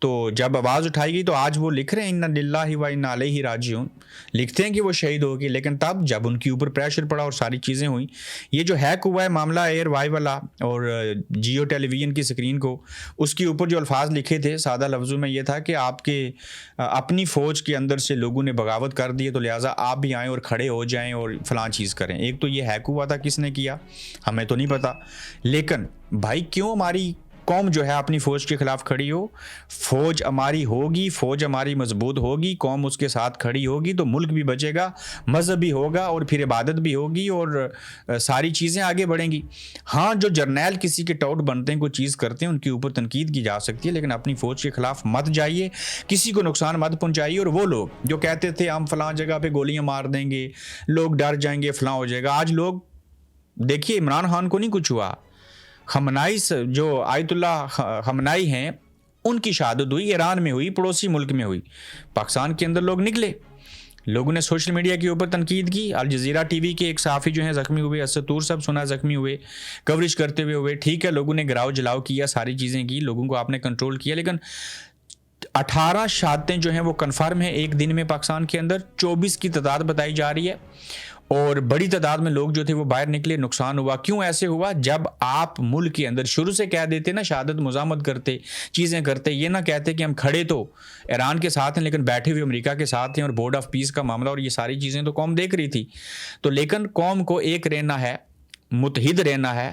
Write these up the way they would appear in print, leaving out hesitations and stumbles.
تو جب آواز اٹھائی گئی تو آج وہ لکھ رہے ہیں انا للہ و انا الیہ راجعون، لکھتے ہیں کہ وہ شہید ہوگی، لیکن تب جب ان کے اوپر پریشر پڑا اور ساری چیزیں ہوئیں، یہ جو ہیک ہوا ہے معاملہ ایئر وائی والا اور جیو ٹیلی ویژن کی اسکرین کو، اس کے اوپر جو الفاظ لکھے تھے سادہ لفظوں میں یہ تھا کہ آپ کے اپنی فوج کے اندر سے لوگوں نے بغاوت کر دی ہے، تو لہٰذا آپ بھی آئیں اور کھڑے ہو جائیں اور فلاں چیز کریں۔ ایک تو یہ ہیک ہوا تھا، کس نے کیا ہمیں تو نہیں پتا، لیکن بھائی کیوں ہماری قوم جو ہے اپنی فوج کے خلاف کھڑی ہو؟ فوج ہماری ہوگی، فوج ہماری مضبوط ہوگی، قوم اس کے ساتھ کھڑی ہوگی تو ملک بھی بچے گا، مذہب بھی ہوگا اور پھر عبادت بھی ہوگی اور ساری چیزیں آگے بڑھیں گی۔ ہاں جو جرنیل کسی کے ٹاؤٹ بنتے ہیں، کوئی چیز کرتے ہیں، ان کے اوپر تنقید کی جا سکتی ہے، لیکن اپنی فوج کے خلاف مت جائیے، کسی کو نقصان مت پہنچائیے۔ اور وہ لوگ جو کہتے تھے ہم فلاں جگہ پہ گولیاں مار دیں گے، لوگ ڈر جائیں گے، فلاں ہو جائے گا، آج لوگ دیکھیے عمران خان کو نہیں کچھ ہوا، خامنائی جو آیت اللہ خامنائی ہیں ان کی شہادت ہوئی، ایران میں ہوئی، پڑوسی ملک میں ہوئی، پاکستان کے اندر لوگ نکلے، لوگوں نے سوشل میڈیا کے اوپر تنقید کی۔ الجزیرہ ٹی وی کے ایک صحافی جو ہیں زخمی ہوئے، اسطور صاحب سنا زخمی ہوئے کوریج کرتے ہوئے، ٹھیک ہے لوگوں نے گراؤ جلاؤ کیا، ساری چیزیں کی، لوگوں کو آپ نے کنٹرول کیا، لیکن 18 شہادتیں جو ہیں وہ کنفرم ہیں ایک دن میں پاکستان کے اندر، 24 کی تعداد بتائی جا رہی ہے، اور بڑی تعداد میں لوگ جو تھے وہ باہر نکلے، نقصان ہوا۔ کیوں ایسے ہوا؟ جب آپ ملک کے اندر شروع سے کہہ دیتے نا، شہادت مزاحمت کرتے، چیزیں کرتے، یہ نہ کہتے کہ ہم کھڑے تو ایران کے ساتھ ہیں لیکن بیٹھے ہوئے امریکہ کے ساتھ ہیں، اور بورڈ آف پیس کا معاملہ اور یہ ساری چیزیں تو قوم دیکھ رہی تھی۔ تو لیکن قوم کو ایک رہنا ہے، متحد رہنا ہے،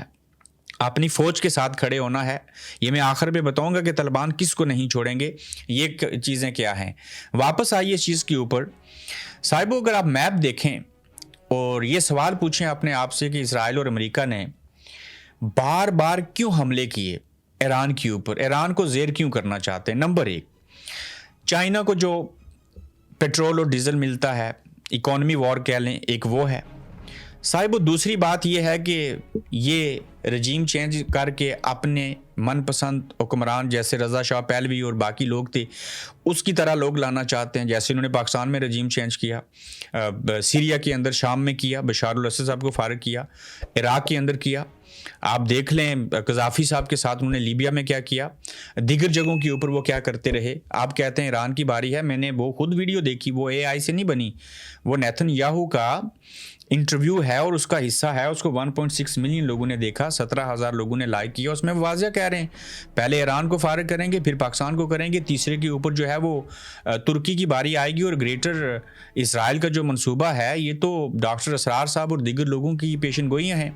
اپنی فوج کے ساتھ کھڑے ہونا ہے۔ یہ میں آخر میں بتاؤں گا کہ طالبان کس کو نہیں چھوڑیں گے، یہ چیزیں کیا ہیں۔ واپس آئیے اس چیز کے اوپر صاحبو، اگر آپ میپ دیکھیں اور یہ سوال پوچھیں اپنے آپ سے کہ اسرائیل اور امریکہ نے بار بار کیوں حملے کیے ایران کے اوپر، ایران کو زیر کیوں کرنا چاہتے ہیں؟ نمبر ایک، چائنا کو جو پیٹرول اور ڈیزل ملتا ہے، اکانومی وار کہہ لیں، ایک وہ ہے صاحب۔ دوسری بات یہ ہے کہ یہ رجیم چینج کر کے اپنے من پسند حکمران جیسے رضا شاہ پہلوی اور باقی لوگ تھے اس کی طرح لوگ لانا چاہتے ہیں، جیسے انہوں نے پاکستان میں رجیم چینج کیا، سیریا کے اندر شام میں کیا، بشار الاسد صاحب کو فارغ کیا، عراق کے اندر کیا، آپ دیکھ لیں قذافی صاحب کے ساتھ انہوں نے لیبیا میں کیا کیا، دیگر جگہوں کے اوپر وہ کیا کرتے رہے۔ آپ کہتے ہیں ایران کی باری ہے، میں نے وہ خود ویڈیو دیکھی، وہ اے آئی سے نہیں بنی، وہ نیتن یاہو کا انٹرویو ہے اور اس کا حصہ ہے، اس کو 1.6 ملین لوگوں نے دیکھا، 17,000 لوگوں نے لائک کیا، اس میں واضح کہہ رہے ہیں پہلے ایران کو فارغ کریں گے، پھر پاکستان کو کریں گے، تیسرے کے اوپر جو ہے وہ ترکی کی باری آئے گی، اور گریٹر اسرائیل کا جو منصوبہ ہے یہ تو ڈاکٹر اسرار صاحب اور دیگر لوگوں کی پیشن گوئیاں ہیں۔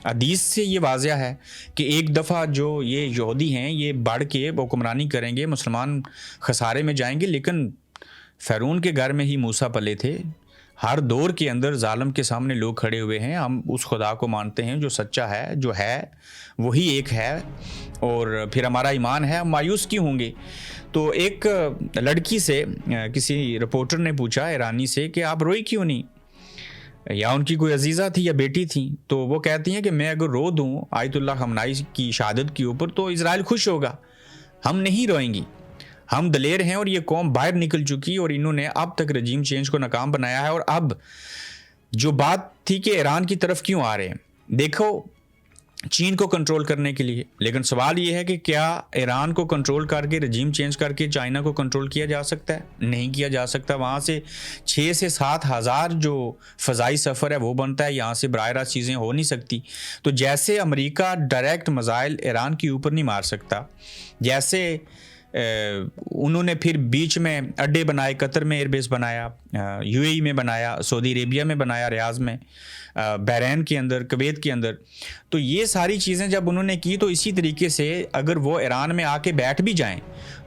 حدیث سے یہ واضح ہے کہ ایک دفعہ جو یہ یہودی ہیں یہ بڑھ کے حکمرانی کریں گے، مسلمان خسارے میں جائیں گے، لیکن فرعون کے گھر میں ہی موسیٰ پلے تھے۔ ہر دور کے اندر ظالم کے سامنے لوگ کھڑے ہوئے ہیں، ہم اس خدا کو مانتے ہیں جو سچا ہے، جو ہے وہی ایک ہے، اور پھر ہمارا ایمان ہے، ہم مایوس کیوں ہوں گے؟ تو ایک لڑکی سے کسی رپورٹر نے پوچھا ایرانی سے کہ آپ روئی کیوں نہیں، یا ان کی کوئی عزیزہ تھی یا بیٹی تھی، تو وہ کہتی ہیں کہ میں اگر رو دوں آیت اللہ خامنائی کی شہادت کے اوپر تو اسرائیل خوش ہوگا، ہم نہیں روئیں گی، ہم دلیر ہیں، اور یہ قوم باہر نکل چکی، اور انہوں نے اب تک رجیم چینج کو ناکام بنایا ہے۔ اور اب جو بات تھی کہ ایران کی طرف کیوں آ رہے ہیں، دیکھو چین کو کنٹرول کرنے کے لیے، لیکن سوال یہ ہے کہ کیا ایران کو کنٹرول کر کے رجیم چینج کر کے چائنا کو کنٹرول کیا جا سکتا ہے؟ نہیں کیا جا سکتا۔ وہاں سے 6 سے 7 ہزار جو فضائی سفر ہے وہ بنتا ہے، یہاں سے براہ راست چیزیں ہو نہیں سکتی۔ تو جیسے امریکہ ڈائریکٹ میزائل ایران کے اوپر نہیں مار سکتا، جیسے انہوں نے پھر بیچ میں اڈے بنائے، قطر میں ایئر بیس بنایا، یو اے ای میں بنایا، سعودی عربیہ میں بنایا، ریاض میں، بحرین کے اندر، کویت کے اندر، تو یہ ساری چیزیں جب انہوں نے کی، تو اسی طریقے سے اگر وہ ایران میں آ کے بیٹھ بھی جائیں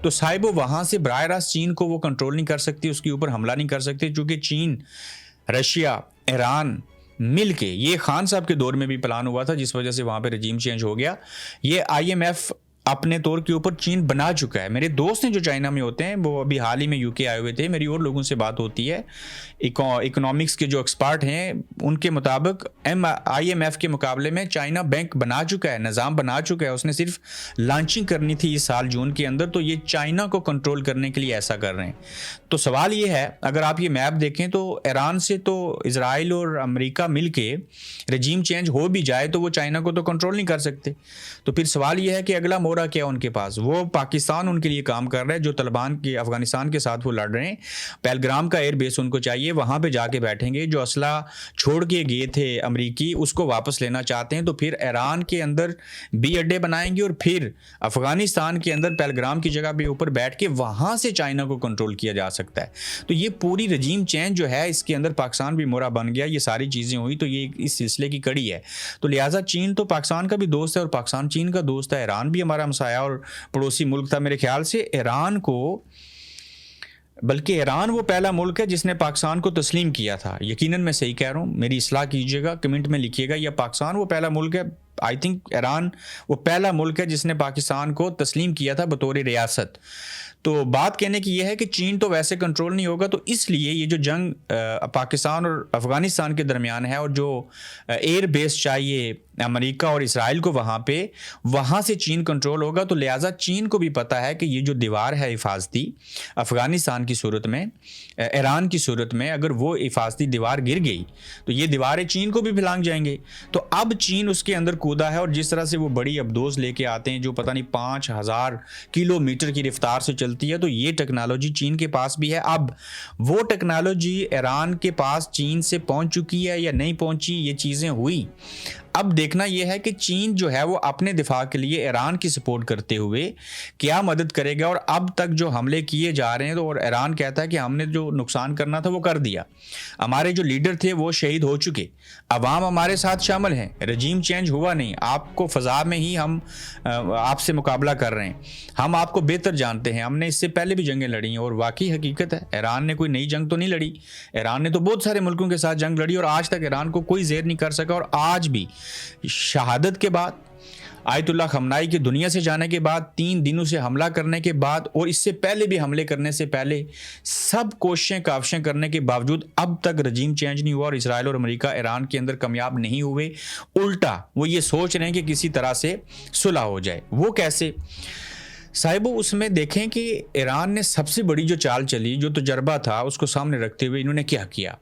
تو صاحب وہاں سے براہ راست چین کو وہ کنٹرول نہیں کر سکتی، اس کے اوپر حملہ نہیں کر سکتے، چونکہ چین، رشیا، ایران مل کے، یہ خان صاحب کے دور میں بھی پلان ہوا تھا جس وجہ سے وہاں پہ رجیم چینج ہو گیا، یہ آئی ایم ایف اپنے طور کے اوپر چین بنا چکا ہے۔ میرے دوست ہیں جو چائنا میں ہوتے ہیں، وہ ابھی حال ہی میں یو کے آئے ہوئے تھے، میری اور لوگوں سے بات ہوتی ہے، اکنامکس کے جو ایکسپرٹ ہیں ان کے مطابق آئی ایم ایف کے مقابلے میں چائنا بینک بنا چکا ہے، نظام بنا چکا ہے، اس نے صرف لانچنگ کرنی تھی اس سال جون کے اندر، تو یہ چائنا کو کنٹرول کرنے کے لیے ایسا کر رہے ہیں۔ تو سوال یہ ہے، اگر آپ یہ میپ دیکھیں تو ایران سے تو اسرائیل اور امریکہ مل کے رجیم چینج ہو بھی جائے تو وہ چائنا کو تو کنٹرول نہیں کر سکتے۔ تو پھر سوال یہ ہے کہ اگلا مور رہا کیا ان کے پاس. وہ پاکستان ان کے لیے کام کر رہا ہے, جو طالبان کے افغانستان کے ساتھ وہ لڑ رہے ہیں. پہلگرام کا ایئر بیس ان کو چاہیے, وہاں پہ جا کے بیٹھیں گے. جو اسلحہ چھوڑ کے گئے تھے امریکی اس کو واپس لینا چاہتے ہیں, تو پھر ایران کے اندر بھی اڈے بنائیں گے, اور پھر افغانستان کے اندر پہلگرام کی جگہ پہ اوپر بیٹھ کے وہاں سے چائنا کو کنٹرول کیا جا سکتا ہے. تو یہ پوری رجیم چینج جو ہے اس کے اندر پاکستان بھی مورا بن گیا. یہ ساری چیزیں ہوئی تو یہ اس سلسلے کی کڑی ہے. تو لہٰذا چین تو پاکستان کا بھی دوست ہے اور پاکستان چین کا دوست ہے. ایران بھی ہمارا ہمسایہ اور پڑوسی ملک تھا. میرے خیال سے ایران کو, بلکہ ایران وہ پہلا ملک ہے جس نے پاکستان کو تسلیم کیا تھا. یقیناً میں صحیح کہہ رہا ہوں, میری اصلاح کیجیے گا, کمنٹ میں لکھیے گا, یا پاکستان وہ پہلا ملک ہے. آئی تھنک ایران وہ پہلا ملک ہے جس نے پاکستان کو تسلیم کیا تھا بطور ریاست. تو بات کہنے کی یہ ہے کہ چین تو ویسے کنٹرول نہیں ہوگا, تو اس لیے یہ جو جنگ پاکستان اور افغانستان کے درمیان ہے, اور جو ایئر بیس چاہیے امریکہ اور اسرائیل کو وہاں سے چین کنٹرول ہوگا. تو لہٰذا چین کو بھی پتہ ہے کہ یہ جو دیوار ہے حفاظتی افغانستان کی صورت میں, ایران کی صورت میں, اگر وہ حفاظتی دیوار گر گئی تو یہ دیواریں چین کو بھی پھلانگ جائیں گے. تو اب چین اس کے اندر کودا ہے, اور جس طرح سے وہ بڑی ابدوز لے کے آتے ہیں جو پتہ نہیں 5000 کلومیٹر کی رفتار سے چلتی ہے, تو یہ ٹیکنالوجی چین کے پاس بھی ہے. اب وہ ٹیکنالوجی ایران کے پاس چین سے پہنچ چکی ہے یا نہیں پہنچی, یہ چیزیں ہوئی. اب دیکھنا یہ ہے کہ چین جو ہے وہ اپنے دفاع کے لیے ایران کی سپورٹ کرتے ہوئے کیا مدد کرے گا. اور اب تک جو حملے کیے جا رہے ہیں, تو اور ایران کہتا ہے کہ ہم نے جو نقصان کرنا تھا وہ کر دیا, ہمارے جو لیڈر تھے وہ شہید ہو چکے, عوام ہمارے ساتھ شامل ہیں, رجیم چینج ہوا نہیں, آپ کو فضا میں ہی ہم آپ سے مقابلہ کر رہے ہیں, ہم آپ کو بہتر جانتے ہیں, ہم نے اس سے پہلے بھی جنگیں لڑی ہیں. اور واقعی حقیقت ہے, ایران نے کوئی نئی جنگ تو نہیں لڑی, ایران نے تو بہت سارے ملکوں کے ساتھ جنگ لڑی, اور آج تک ایران کو کوئی زیر نہیں کر سکا. اور آج بھی شہادت کے بعد, آیت اللہ خمینی کی دنیا سے جانے کے بعد, 3 دنوں سے حملہ کرنے کے بعد, اور اس سے پہلے بھی حملے کرنے سے پہلے سب کوششیں کاوشیں کرنے کے باوجود اب تک رجیم چینج نہیں ہوا, اور اسرائیل اور امریکہ ایران کے اندر کامیاب نہیں ہوئے. الٹا وہ یہ سوچ رہے ہیں کہ کسی طرح سے صلح ہو جائے. وہ کیسے صاحبو؟ اس میں دیکھیں کہ ایران نے سب سے بڑی جو چال چلی, جو تجربہ تھا, اس کو سامنے رکھتے ہوئے انہوں نے کیا کیا.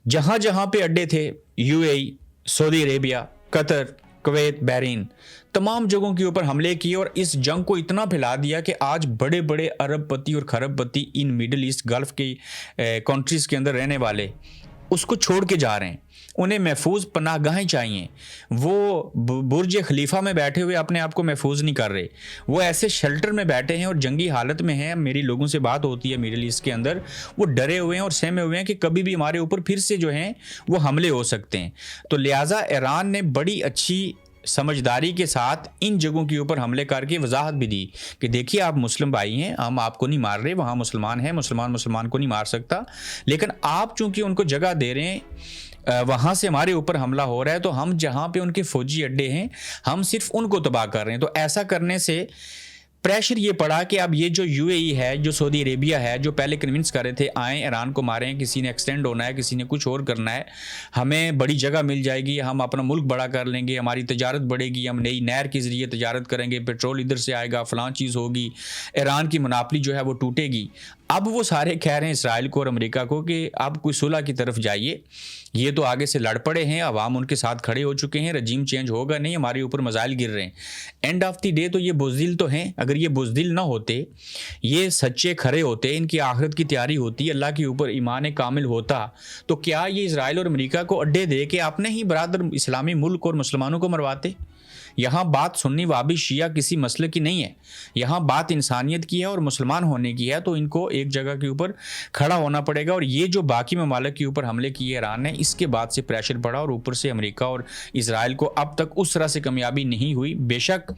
جہاں جہاں پہ اڈے تھے, UAE, سعودی عربیہ, قطر, کویت, بحرین, تمام جگہوں کے اوپر حملے کیے, اور اس جنگ کو اتنا پھیلا دیا کہ آج بڑے بڑے ارب پتی اور خرب پتی ان مڈل ایسٹ گلف کی کنٹریز کے اندر رہنے والے اس کو چھوڑ کے جا رہے ہیں. انہیں محفوظ پناہ گاہیں چاہیے. وہ برج خلیفہ میں بیٹھے ہوئے اپنے آپ کو محفوظ نہیں کر رہے, وہ ایسے شیلٹر میں بیٹھے ہیں اور جنگی حالت میں ہیں. میری لوگوں سے بات ہوتی ہے مڈل ایسٹ کے اندر, وہ ڈرے ہوئے ہیں اور سہمے ہوئے ہیں کہ کبھی بھی ہمارے اوپر پھر سے جو ہیں وہ حملے ہو سکتے ہیں. تو لہٰذا ایران نے بڑی اچھی سمجھداری کے ساتھ ان جگہوں کے اوپر حملے کر کے وضاحت بھی دی کہ دیکھیے آپ مسلم بھائی ہیں, ہم آپ کو نہیں مار رہے, وہاں مسلمان ہیں, مسلمان کو نہیں مار سکتا, لیکن آپ چونکہ ان کو جگہ دے رہے ہیں, وہاں سے ہمارے اوپر حملہ ہو رہا ہے, تو ہم جہاں پہ ان کے فوجی اڈے ہیں ہم صرف ان کو تباہ کر رہے ہیں. تو ایسا کرنے سے پریشر یہ پڑا کہ اب یہ جو UAE ہے, جو سعودی عربیہ ہے, جو پہلے کنونس کر رہے تھے آئیں ایران کو ماریں, کسی نے ایکسٹینڈ ہونا ہے, کسی نے کچھ اور کرنا ہے, ہمیں بڑی جگہ مل جائے گی, ہم اپنا ملک بڑا کر لیں گے, ہماری تجارت بڑھے گی, ہم نئی نہر کے ذریعے تجارت کریں گے, پیٹرول ادھر سے آئے گا, فلاں چیز ہوگی, ایران کی مناپلی جو ہے وہ ٹوٹے گی. اب وہ سارے کہہ رہے ہیں اسرائیل کو اور امریکہ کو کہ آپ کوئی صلح کی طرف جائیے, یہ تو آگے سے لڑ پڑے ہیں, عوام ان کے ساتھ کھڑے ہو چکے ہیں, رجیم چینج ہوگا نہیں, ہمارے اوپر مزائل گر رہے ہیں. اینڈ آف دی ڈے تو یہ بزدل تو ہیں, اگر یہ بزدل نہ ہوتے, یہ سچے کھڑے ہوتے, ان کی آخرت کی تیاری ہوتی, اللہ کے اوپر ایمان کامل ہوتا, تو کیا یہ اسرائیل اور امریکہ کو اڈے دے کے اپنے ہی برادر اسلامی ملک اور مسلمانوں کو مرواتے؟ یہاں بات سنی وابی شیعہ کسی مسئلے کی نہیں ہے, یہاں بات انسانیت کی ہے اور مسلمان ہونے کی ہے. تو ان کو ایک جگہ کے اوپر کھڑا ہونا پڑے گا. اور یہ جو باقی ممالک کے اوپر حملے کیے ایران نے, اس کے بعد سے پریشر پڑا, اور اوپر سے امریکہ اور اسرائیل کو اب تک اس طرح سے کامیابی نہیں ہوئی. بے شک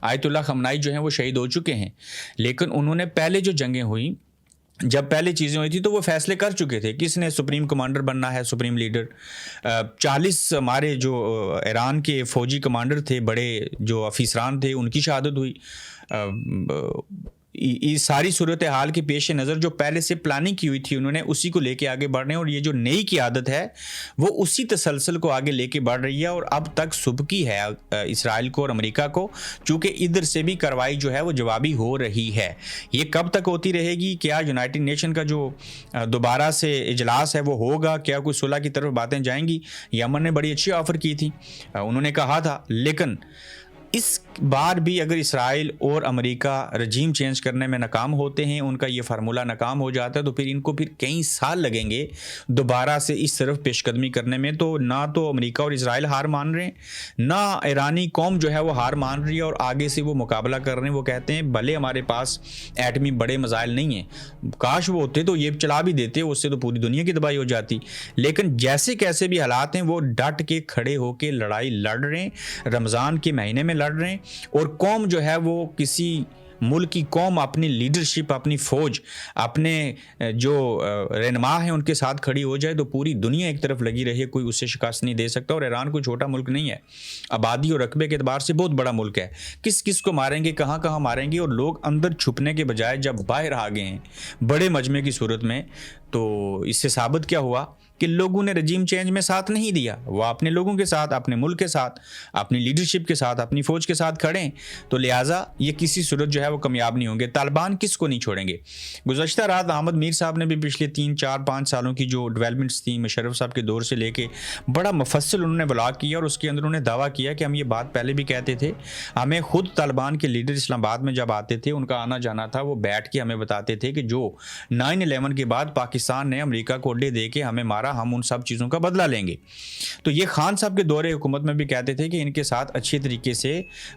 آیت اللہ خمینی جو ہیں وہ شہید ہو چکے ہیں, لیکن انہوں نے پہلے جو جنگیں ہوئیں, جب پہلے چیزیں ہوئی تھی تو وہ فیصلے کر چکے تھے کس نے سپریم کمانڈر بننا ہے, سپریم لیڈر. 40 ہمارے جو ایران کے فوجی کمانڈر تھے, بڑے جو افیسران تھے, ان کی شہادت ہوئی. اس ساری صورتحال کے پیش نظر جو پہلے سے پلاننگ کی ہوئی تھی انہوں نے اسی کو لے کے آگے بڑھ رہے ہیں, اور یہ جو نئی قیادت ہے وہ اسی تسلسل کو آگے لے کے بڑھ رہی ہے. اور اب تک سبکی ہے اسرائیل کو اور امریکہ کو, چونکہ ادھر سے بھی کارروائی جو ہے وہ جوابی ہو رہی ہے. یہ کب تک ہوتی رہے گی؟ کیا یونائٹڈ نیشن کا جو دوبارہ سے اجلاس ہے وہ ہوگا؟ کیا کوئی صلح کی طرف باتیں جائیں گی؟ یمن نے بڑی اچھی آفر کی تھی, انہوں نے کہا تھا, لیکن اس بار بھی اگر اسرائیل اور امریکہ رجیم چینج کرنے میں ناکام ہوتے ہیں، ان کا یہ فارمولہ ناکام ہو جاتا ہے، تو پھر ان کو پھر کئی سال لگیں گے دوبارہ سے اس طرف پیش قدمی کرنے میں. تو نہ تو امریکہ اور اسرائیل ہار مان رہے ہیں، نہ ایرانی قوم جو ہے وہ ہار مان رہی ہے اور آگے سے وہ مقابلہ کر رہے ہیں. وہ کہتے ہیں بھلے ہمارے پاس ایٹمی بڑے میزائل نہیں ہیں، کاش وہ ہوتے تو یہ چلا بھی دیتے، اس سے تو پوری دنیا کی تباہی ہو جاتی. لیکن جیسے کیسے بھی حالات ہیں، وہ ڈٹ کے کھڑے ہو کے لڑائی لڑ رہے ہیں، رمضان کے مہینے میں لڑ رہے ہیں. اور قوم جو ہے وہ کسی ملک کی قوم اپنی لیڈرشپ، اپنی فوج، اپنے جو رہنما ہیں ان کے ساتھ کھڑی ہو جائے تو پوری دنیا ایک طرف لگی رہی ہے، کوئی اسے شکست نہیں دے سکتا. اور ایران کوئی چھوٹا ملک نہیں ہے، آبادی اور رقبے کے اعتبار سے بہت بڑا ملک ہے. کس کس کو ماریں گے، کہاں کہاں ماریں گے. اور لوگ اندر چھپنے کے بجائے جب باہر آ گئے ہیں بڑے مجمع کی صورت میں، تو اس سے ثابت کیا ہوا کہ لوگوں نے رجیم چینج میں ساتھ نہیں دیا. وہ اپنے لوگوں کے ساتھ، اپنے ملک کے ساتھ، اپنی لیڈرشپ کے ساتھ، اپنی فوج کے ساتھ کھڑے ہیں. تو لہٰذا یہ کسی صورت جو ہے وہ کامیاب نہیں ہوں گے. طالبان کس کو نہیں چھوڑیں گے. گزشتہ رات احمد میر صاحب نے بھی پچھلے 3 4 5 سالوں کی جو ڈیولپمنٹس تھیں مشرف صاحب کے دور سے لے کے بڑا مفصل انہوں نے بلاگ کیا، اور اس کے اندر انہوں نے دعویٰ کیا کہ ہم یہ بات پہلے بھی کہتے تھے. ہمیں خود طالبان کے لیڈر اسلام آباد میں جب آتے تھے، ان کا آنا جانا تھا، وہ بیٹھ کے ہمیں بتاتے تھے کہ جو 9/11 کے بعد پاکستان نے امریکہ کو اڈے دے کے ہمیں مارا، ہم ان سب چیزوں کا بدلہ لیں گے. تو یہ خان صاحب کے دور حکومت میں بھی کہتے تھے کہ ان کے ساتھ اچھے طریقے سے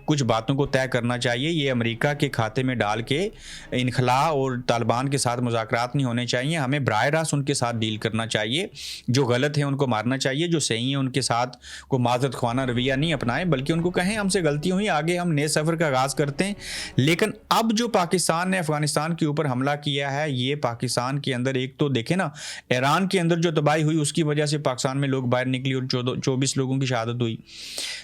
کچھ باتوں کو طے کرنا چاہیے. یہ امریکہ کے کھاتے میں ڈال کے انخلا اور طالبان کے ساتھ مذاکرات نہیں ہونے چاہیے. ہمیں براہ راست ان کے ساتھ ڈیل کرنا چاہیے. جو غلط ہیں ان کو مارنا چاہیے، جو صحیح ہیں ان کے ساتھ کو معذرت خوانا رویہ نہیں اپنائیں، بلکہ ان کو کہیں ہم سے غلطی ہوئی، آگے ہم نئے سفر کا آغاز کرتے ہیں. لیکن اب جو پاکستان نے افغانستان کے اوپر حملہ کیا ہے، یہ پاکستان کے اندر ایک تو دیکھیں نا، ایران کے اندر جو تباہی ہوئی اس کی وجہ سے پاکستان میں لوگ باہر نکلی اور 24 لوگوں کی شہادت ہوئی.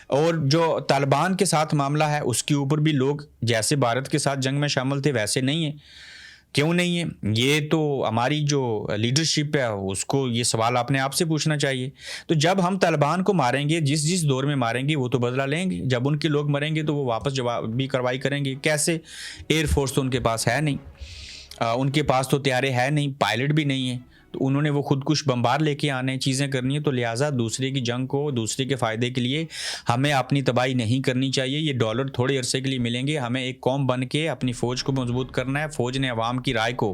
اور جو طالبان کے ساتھ معاملہ ہے اس کے اوپر بھی لوگ جیسے بھارت کے ساتھ جنگ میں شامل تھے ویسے نہیں ہیں. کیوں نہیں ہے؟ یہ تو ہماری جو لیڈرشپ ہے اس کو یہ سوال اپنے آپ سے پوچھنا چاہیے. تو جب ہم طالبان کو ماریں گے، جس دور میں ماریں گے وہ تو بدلہ لیں گے. جب ان کے لوگ مریں گے تو وہ واپس جوابی کارروائی کریں گے. کیسے؟ ایئر فورس تو ان کے پاس ہے نہیں، ان کے پاس تو طیارے ہے نہیں، پائلٹ بھی نہیں ہے. تو انہوں نے وہ خود کش بمبار لے کے آنے چیزیں کرنی ہے. تو لہٰذا دوسرے کی جنگ کو دوسرے کے فائدے کے لیے ہمیں اپنی تباہی نہیں کرنی چاہیے. یہ ڈالر تھوڑے عرصے کے لیے ملیں گے. ہمیں ایک قوم بن کے اپنی فوج کو مضبوط کرنا ہے. فوج نے عوام کی رائے کو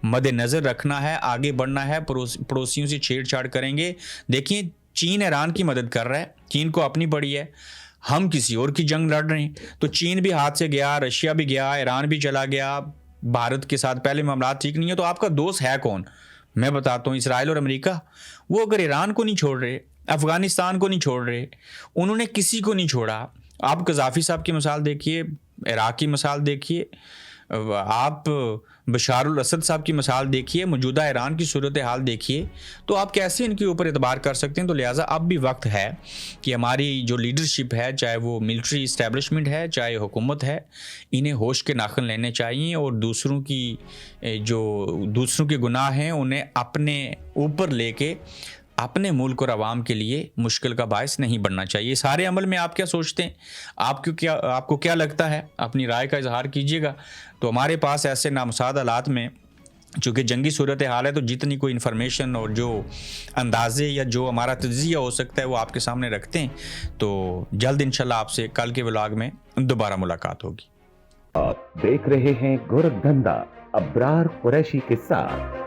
مد نظر رکھنا ہے، آگے بڑھنا ہے. پڑوسیوں سے چھیڑ چھاڑ کریں گے. دیکھیں چین ایران کی مدد کر رہا ہے، چین کو اپنی پڑی ہے، ہم کسی اور کی جنگ لڑ رہے ہیں. تو چین بھی ہاتھ سے گیا، رشیا بھی گیا، ایران بھی چلا گیا. بھارت کے ساتھ پہلے معاملات ٹھیک نہیں ہے. تو آپ کا دوست ہے کون؟ میں بتاتا ہوں، اسرائیل اور امریکہ. وہ اگر ایران کو نہیں چھوڑ رہے، افغانستان کو نہیں چھوڑ رہے، انہوں نے کسی کو نہیں چھوڑا. آپ قذافی صاحب کی مثال دیکھیے، عراق کی مثال دیکھیے، آپ بشار الاسد صاحب کی مثال دیکھیے، موجودہ ایران کی صورتحال دیکھیے. تو آپ کیسے ان کے اوپر اعتبار کر سکتے ہیں؟ تو لہٰذا اب بھی وقت ہے کہ ہماری جو لیڈرشپ ہے، چاہے وہ ملٹری اسٹیبلشمنٹ ہے، چاہے حکومت ہے، انہیں ہوش کے ناخن لینے چاہیے. اور دوسروں کے گناہ ہیں انہیں اپنے اوپر لے کے اپنے ملک اور عوام کے لیے مشکل کا باعث نہیں بننا چاہیے. سارے عمل میں آپ کیا سوچتے ہیں؟ آپ کو کیا لگتا ہے؟ اپنی رائے کا اظہار کیجیے گا. تو ہمارے پاس ایسے نامساعد حالات میں چونکہ جنگی صورتحال ہے، تو جتنی کوئی انفارمیشن اور جو اندازے یا جو ہمارا تجزیہ ہو سکتا ہے وہ آپ کے سامنے رکھتے ہیں. تو جلد انشاءاللہ آپ سے کل کے ولاگ میں دوبارہ ملاقات ہوگی. آپ دیکھ رہے ہیں گورکھ دھندا ابرار قریشی کے ساتھ.